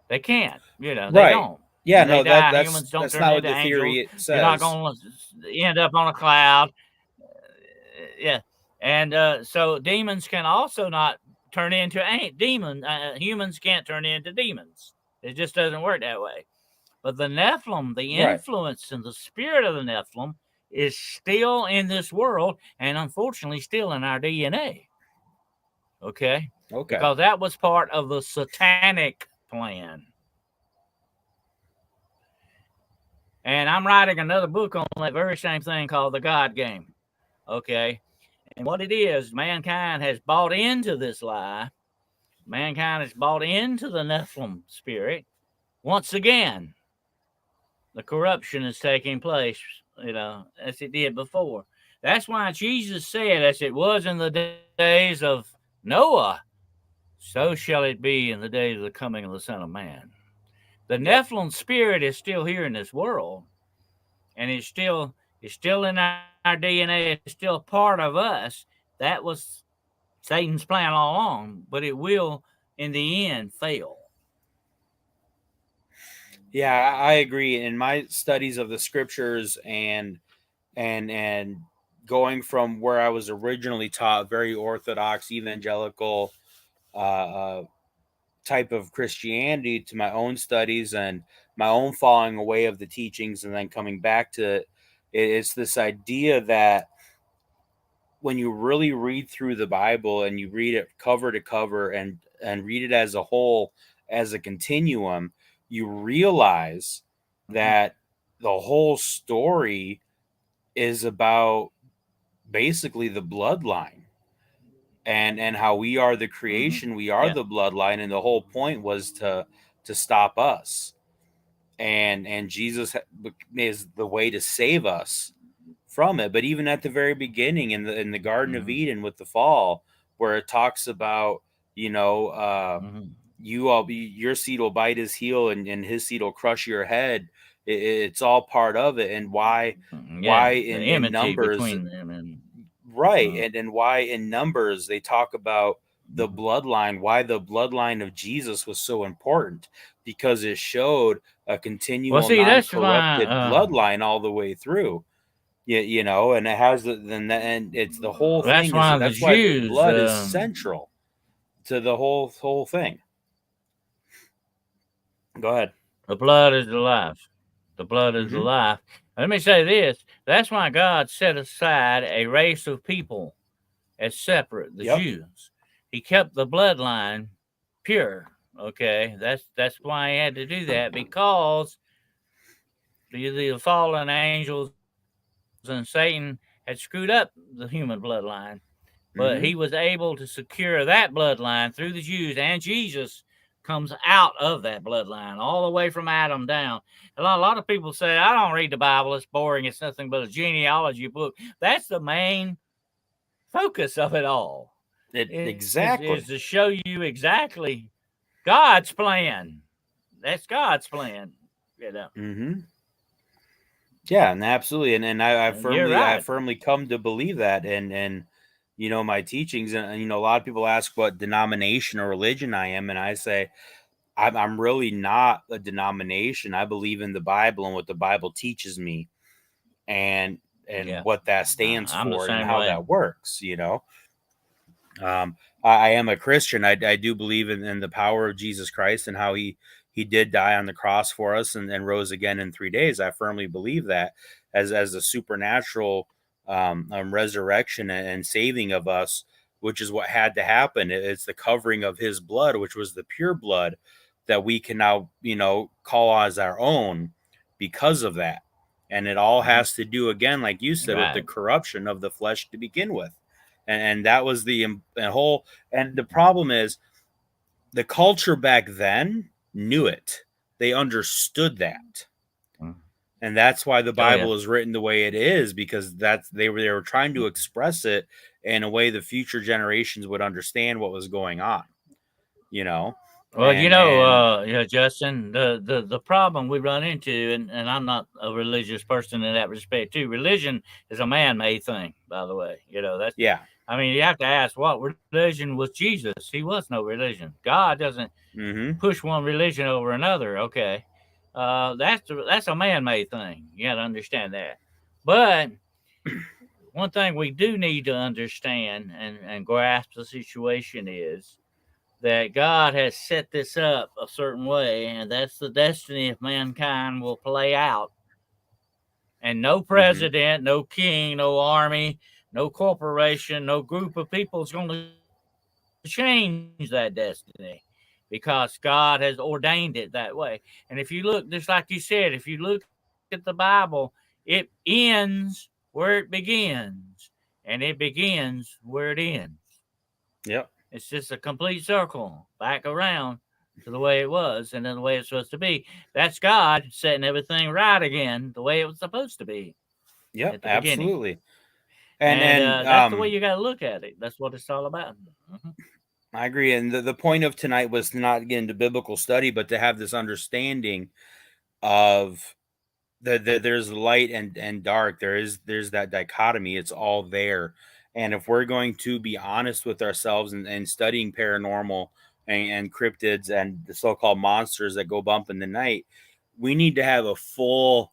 They can't, they don't. Yeah, when that's humans don't that's turn not into what the theory angels. says. You're not going to end up on a cloud. Yeah, and so demons can also not turn into demons. Humans can't turn into demons. It just doesn't work that way. But the Nephilim, the influence and the spirit of the Nephilim is still in this world and unfortunately still in our DNA. Okay? Because that was part of the satanic plan. And I'm writing another book on that very same thing called The God Game. Okay? And what it is, mankind has bought into this lie. Mankind has bought into the Nephilim spirit. Once again, the corruption is taking place, as it did before. That's why Jesus said, as it was in the days of Noah, so shall it be in the days of the coming of the Son of Man. The Nephilim spirit is still here in this world, and it's still in our DNA. It's still part of us. That was Satan's plan all along, but it will, in the end, fail. Yeah, I agree. In my studies of the scriptures and going from where I was originally taught, very orthodox evangelical type of Christianity, to my own studies and my own falling away of the teachings and then coming back to it, it's this idea that when you really read through the Bible and you read it cover to cover and read it as a whole, as a continuum, you realize that the whole story is about basically the bloodline and how we are the creation, we are the bloodline, and the whole point was to stop us, and Jesus is the way to save us from it. But even at the very beginning in the Garden of Eden with the fall, where it talks about your seed will bite his heel and his seed will crush your head. It's all part of it. And why in Numbers between them and and why in Numbers they talk about the bloodline, why the bloodline of Jesus was so important, because it showed a continual non-corrupted bloodline all the way through. And it has and it's the whole thing. That's why the blood is central to the whole thing. Go ahead. The blood is the life. The blood is the life. Let me say this. That's why God set aside a race of people as separate, the Jews. He kept the bloodline pure. Okay, that's why he had to do that, because the fallen angels and Satan had screwed up the human bloodline. But he was able to secure that bloodline through the Jews, and Jesus comes out of that bloodline all the way from Adam down. A lot of people say, I don't read the Bible, it's boring, it's nothing but a genealogy book. That's the main focus of it all. Exactly. Is to show you exactly God's plan. That's God's plan. Yeah, and absolutely. And I firmly come to believe that, and my teachings, and a lot of people ask what denomination or religion I am, and I say I'm really not a denomination. I believe in the Bible and what the Bible teaches me, and what that stands for and how that works. I am a Christian. I do believe in the power of Jesus Christ and how he did die on the cross for us and rose again in 3 days. I firmly believe that as a supernatural resurrection and saving of us, which is what had to happen. It's the covering of his blood, which was the pure blood that we can now, call as our own because of that. And it all has to do, again, like you said, with the corruption of the flesh to begin with. And that was the whole. And the problem is, the culture back then knew it. They understood that. And that's why the Bible is written the way it is, because they were trying to express it in a way the future generations would understand what was going on. Well, and Justin, the problem we run into, and I'm not a religious person in that respect too. Religion is a man-made thing, by the way. That's I mean, you have to ask, what religion was Jesus? He was no religion. God doesn't push one religion over another. Okay. That's a man-made thing. You got to understand that. But one thing we do need to understand and grasp the situation is that God has set this up a certain way, and that's the destiny of mankind will play out. And no president, no king, no army, no corporation, no group of people is going to change that destiny, because God has ordained it that way. And if you look, just like you said, if you look at the Bible, it ends where it begins, and it begins where it ends. Yep. It's just a complete circle back around to the way it was and then the way it's supposed to be. That's God setting everything right again the way it was supposed to be. Yep, absolutely. Beginning. And that's the way you got to look at it. That's what it's all about. I agree. And the point of tonight was to not get into biblical study, but to have this understanding of there's light and dark. There's that dichotomy. It's all there. And if we're going to be honest with ourselves and studying paranormal and cryptids and the so-called monsters that go bump in the night, we need to have a full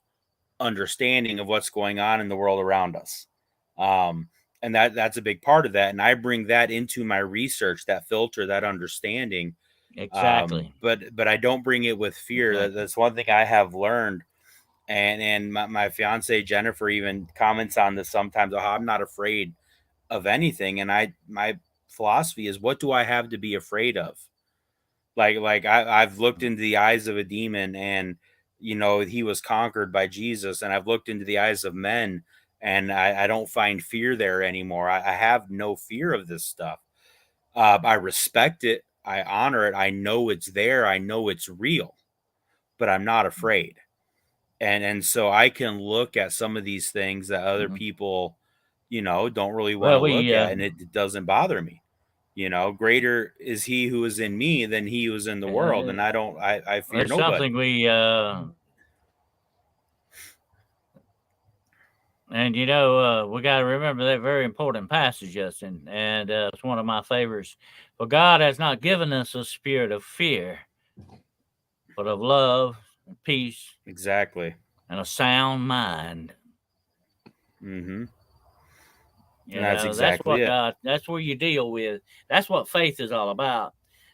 understanding of what's going on in the world around us. And that's a big part of that. And I bring that into my research, that filter, that understanding. Exactly. But I don't bring it with fear. Exactly. That's one thing I have learned. And my fiance Jennifer even comments on this sometimes. Oh, I'm not afraid of anything. And my philosophy is, what do I have to be afraid of? Like I've looked into the eyes of a demon, and he was conquered by Jesus. And I've looked into the eyes of men, and I don't find fear there anymore. I have no fear of this stuff. I respect it. I honor it. I know it's there. I know it's real, but I'm not afraid. And so I can look at some of these things that other people, don't really want to look at, and it doesn't bother me. Greater is he who is in me than he who is in the world. And I fear nobody. Something we, and we got to remember that very important passage, Justin, and it's one of my favorites. For God has not given us a spirit of fear, but of love, and peace, exactly, and a sound mind. Mm-hmm. That's exactly what God. That's where you deal with. That's what faith is all about.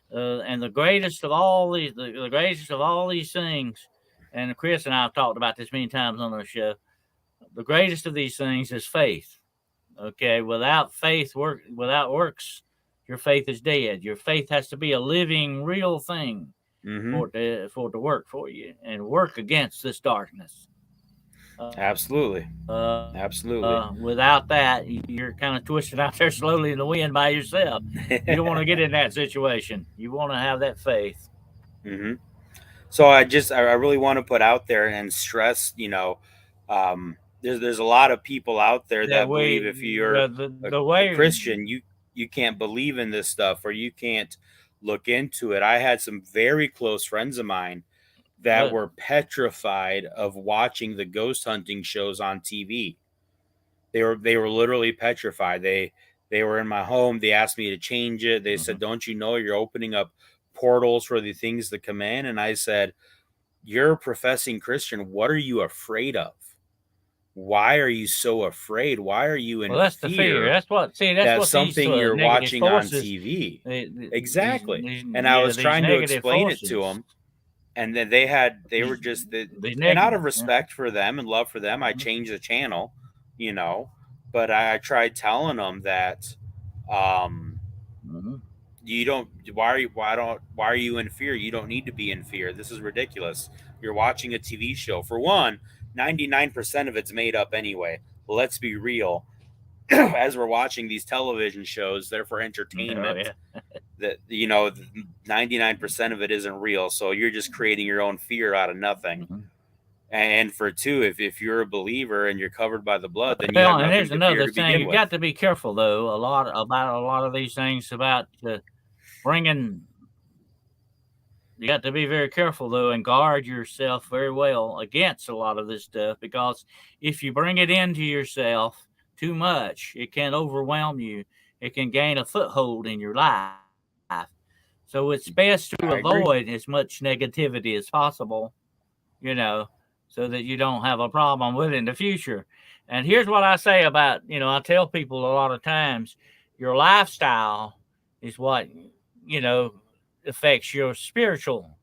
And the greatest of all these, the greatest of all these things, and Chris and I have talked about this many times on the show. The greatest of these things is faith. Okay, without faith, without works, your faith is dead. Your faith has to be a living, real thing for it to work for you and work against this darkness. Absolutely. Absolutely. Without that, you're kind of twisted out there slowly in the wind by yourself. You don't want to get in that situation. You want to have that faith. Mm-hmm. So I really want to put out there and stress, there's a lot of people out there that believe if you're a Christian, you can't believe in this stuff, or you can't look into it. I had some very close friends of mine that were petrified of watching the ghost hunting shows on TV. They were literally petrified. They were in my home. They asked me to change it. They said, "Don't you know you're opening up portals for the things to come in?" And I said, "You're a professing Christian. What are you afraid of? Why are you so afraid? Why are you in that's fear? The fear. That's what something these, you're watching forces, on TV." Exactly. And I was trying to explain it to them. And then they were just, and out of respect for them and love for them, I changed the channel, but I tried telling them that, you don't, why are you in fear? You don't need to be in fear. This is ridiculous. You're watching a TV show. For one, 99% of it's made up anyway. Let's be real. as we're watching these television shows, they're for entertainment. That 99% of it isn't real, so you're just creating your own fear out of nothing. And for two, if you're a believer and you're covered by the blood, then you have nothing here's to fear another to thing. begin You with. got to be careful, though, a lot of these things about bringing. You got to be very careful, though, and guard yourself very well against a lot of this stuff, because if you bring it into yourself too much, it can overwhelm you. It can gain a foothold in your life. So it's best to avoid as much negativity as possible, so that you don't have a problem with it in the future. And here's what I say about, I tell people a lot of times, your lifestyle is what, affects your spiritual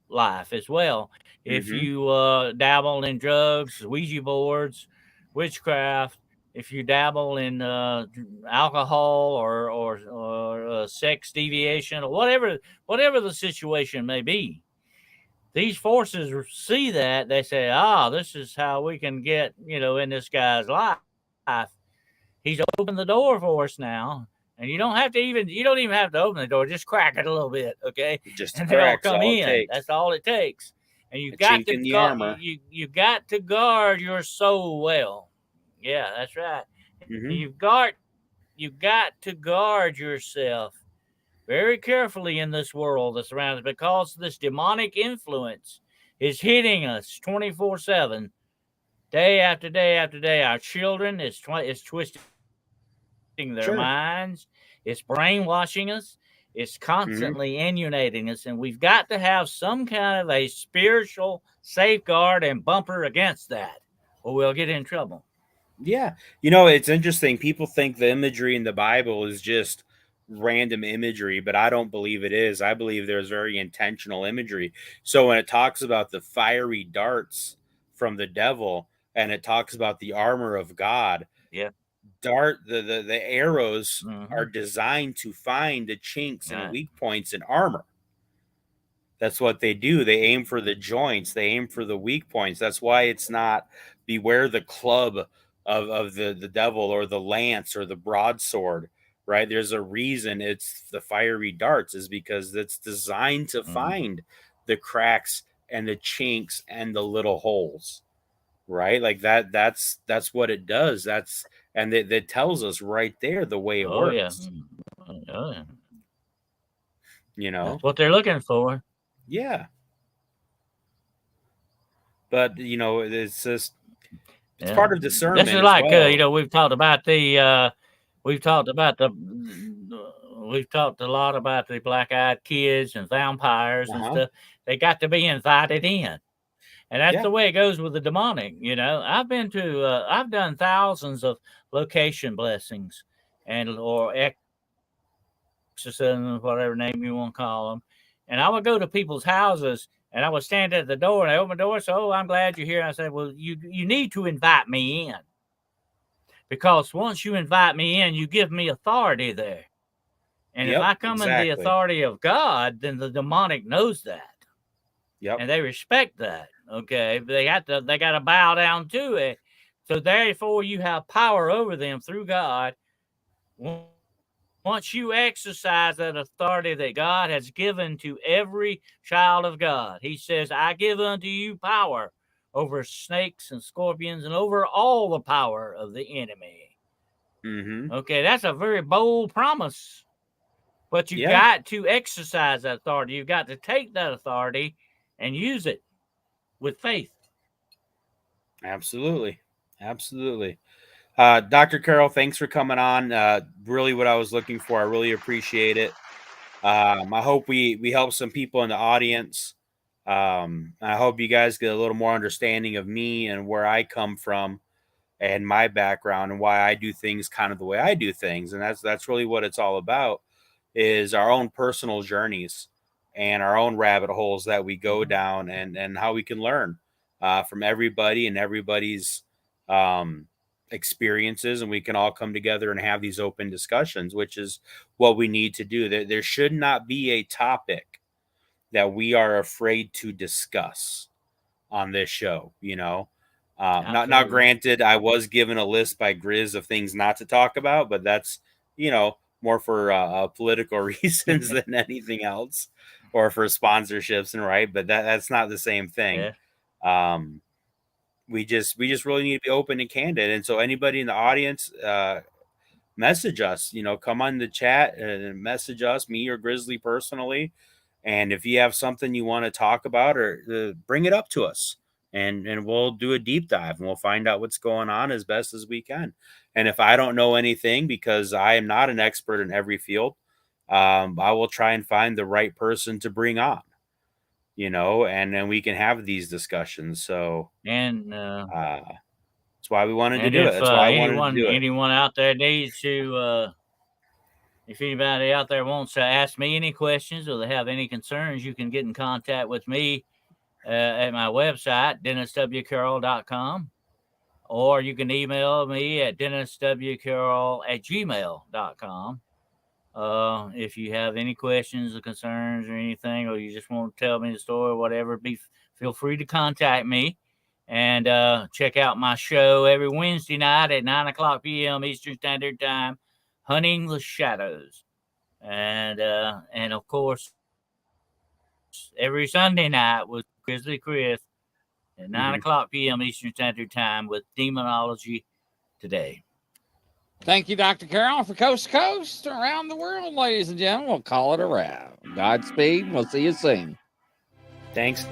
life as well. If you dabble in drugs, Ouija boards, witchcraft, if you dabble in alcohol or sex deviation, or whatever the situation may be, these forces see that. They say, this is how we can get, in this guy's life. He's opened the door for us now. And you don't even have to open the door. Just crack it a little bit, okay? Just and they'll come in. That's all it takes. And you got to guard. You got to guard your soul well. Yeah, that's right. You got to guard yourself very carefully in this world that's around us, because this demonic influence is hitting us 24/7, day after day after day. Our children is twisting their minds. It's brainwashing us. It's constantly inundating us, and we've got to have some kind of a spiritual safeguard and bumper against that, or we'll get in trouble. Yeah. It's interesting. People think the imagery in the Bible is just random imagery, but I don't believe it is. I believe there's very intentional imagery. So when it talks about the fiery darts from the devil, and it talks about the armor of God, the arrows are designed to find the chinks and weak points in armor. That's what they do. They aim for the joints. They aim for the weak points. That's why it's not beware the club of the devil, or the lance, or the broadsword, right? There's a reason it's the fiery darts, is because it's designed to find the cracks and the chinks and the little holes, right? Like that's what it does. And that tells us right there the way it works. Yeah. That's what they're looking for. Yeah. But it's just part of discernment. This is like we've talked a lot about the black-eyed kids and vampires and stuff. They got to be invited in. And that's the way it goes with the demonic. I've done thousands of location blessings or exorcisms, whatever name you want to call them. And I would go to people's houses, and I would stand at the door, and they open the door. So, I'm glad you're here. I said, well, you need to invite me in, because once you invite me in, you give me authority there. And if I come in the authority of God, then the demonic knows that. And they respect that. Okay. They got to bow down to it. So therefore you have power over them through God. Once you exercise that authority that God has given to every child of God, he says, I give unto you power over snakes and scorpions and over all the power of the enemy. Okay. That's a very bold promise, but you got to exercise that authority. You've got to take that authority and use it with faith. Absolutely. Dr. Carroll, thanks for coming on. Really what I was looking for. I really appreciate it. I hope we help some people in the audience. I hope you guys get a little more understanding of me and where I come from and my background and why I do things kind of the way I do things. And that's really what it's all about, is our own personal journeys and our own rabbit holes that we go down, and how we can learn from everybody and everybody's experiences, and we can all come together and have these open discussions, which is what we need to do. There should not be a topic that we are afraid to discuss on this show. Now, granted, I was given a list by Grizz of things not to talk about, but that's, more for political reasons than anything else, or for sponsorships, and right. But that's not the same thing. Yeah. We just really need to be open and candid. And so anybody in the audience, message us, come on the chat and message us, me or Grizzly personally. And if you have something you want to talk about, or bring it up to us, and we'll do a deep dive, and we'll find out what's going on as best as we can. And if I don't know anything, because I am not an expert in every field, I will try and find the right person to bring on, and then we can have these discussions. So, and that's why we wanted to do it. That's why I wanted to do it. Anyone out there needs to, if anybody out there wants to ask me any questions, or they have any concerns, you can get in contact with me at my website, DennisWCarroll.com, or you can email me at DennisWCarroll@gmail.com. If you have any questions or concerns or anything, or you just want to tell me the story or whatever, feel free to contact me. And check out my show every Wednesday night at 9:00 p.m. Eastern Standard Time, Hunting the Shadows. And of course, every Sunday night with Grizzly Chris at 9:00 p.m. Eastern Standard Time with Demonology Today. Thank you, Dr. Carroll, for Coast to Coast around the world, ladies and gentlemen. We'll call it a wrap. Godspeed. We'll see you soon. Thanks.